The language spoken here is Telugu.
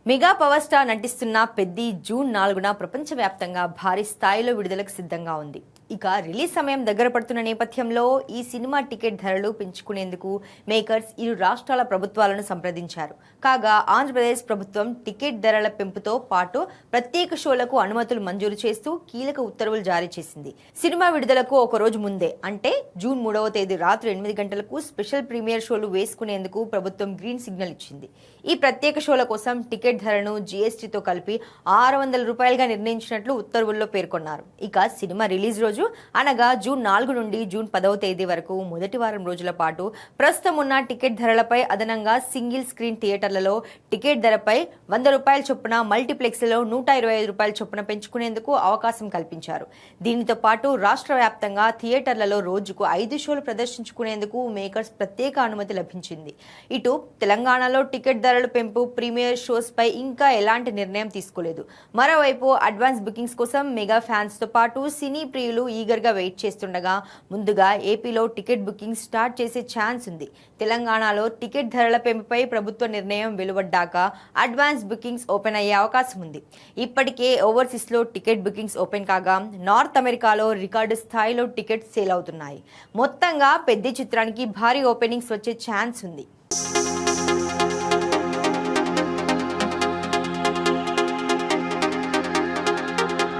మెగా పవర్ స్టార్ నటిస్తున్న పెద్ది జూన్ 4న ప్రపంచవ్యాప్తంగా భారీ స్థాయిలో విడుదలకు సిద్ధంగా ఉంది. ఇక రిలీజ్ సమయం దగ్గర పడుతున్న నేపథ్యంలో ఈ సినిమా టికెట్ ధరలు పెంచుకునేందుకు మేకర్స్ ఇరు రాష్ట్రాల ప్రభుత్వాలను సంప్రదించారు. కాగా ఆంధ్రప్రదేశ్ ప్రభుత్వం టికెట్ ధరల పెంపుతో పాటు ప్రత్యేక షోలకు అనుమతులు మంజూరు చేస్తూ కీలక ఉత్తర్వులు జారీ చేసింది. సినిమా విడుదలకు ఒక రోజు ముందే అంటే జూన్ 3వ తేదీ రాత్రి 8 గంటలకు స్పెషల్ ప్రీమియర్ షోలు వేసుకునేందుకు ప్రభుత్వం గ్రీన్ సిగ్నల్ ఇచ్చింది. ఈ ప్రత్యేక షోల కోసం టికెట్ ధరను జీఎస్టీతో కలిపి 600 రూపాయలుగా నిర్ణయించినట్లు ఉత్తర్వుల్లో పేర్కొన్నారు. ఇక సినిమా రిలీజ్ రోజు అనగా జూన్ 4 నుండి జూన్ 10వ తేదీ వరకు మొదటి వారం రోజుల పాటు ప్రస్తుతం ఉన్న టికెట్ ధరలపై అదనంగా సింగిల్ స్క్రీన్ థియేటర్లలో టికెట్ ధరపై 100 రూపాయల చొప్పున, మల్టీప్లెక్స్లలో 125 రూపాయల చొప్పున పెంచుకునేందుకు అవకాశం కల్పించారు. దీనితో పాటు రాష్ట్ర వ్యాప్తంగా థియేటర్లలో రోజుకు 5 షోలు ప్రదర్శించుకునేందుకు మేకర్స్ ప్రత్యేక అనుమతి లభించింది. ఇటు తెలంగాణలో టికెట్ ధరలు పెంపు, ప్రీమియర్ షోస్ పై ఇంకా ఎలాంటి నిర్ణయం తీసుకోలేదు. మరోవైపు అడ్వాన్స్ బుకింగ్స్ కోసం మెగా ఫ్యాన్స్ తో పాటు సినీ ప్రియులు ఈగర్ గా వెయిట్ చేస్తుండగా ముందుగా ఏపీలో టికెట్ బుకింగ్ స్టార్ట్ చేసే ఛాన్స్ ఉంది. తెలంగాణలో టికెట్ ధరల పెంపుపై ప్రభుత్వ నిర్ణయం వెలువడ్డాక అడ్వాన్స్ బుకింగ్స్ ఓపెన్ అయ్యే అవకాశం ఉంది. ఇప్పటికే ఓవర్సీస్ లో టికెట్ బుకింగ్స్ ఓపెన్ కాగా నార్త్ అమెరికాలో రికార్డు స్థాయిలో టికెట్స్ సేల్ అవుతున్నాయి. మొత్తంగా పెద్ద చిత్రానికి భారీ ఓపెనింగ్స్ వచ్చే ఛాన్స్ ఉంది.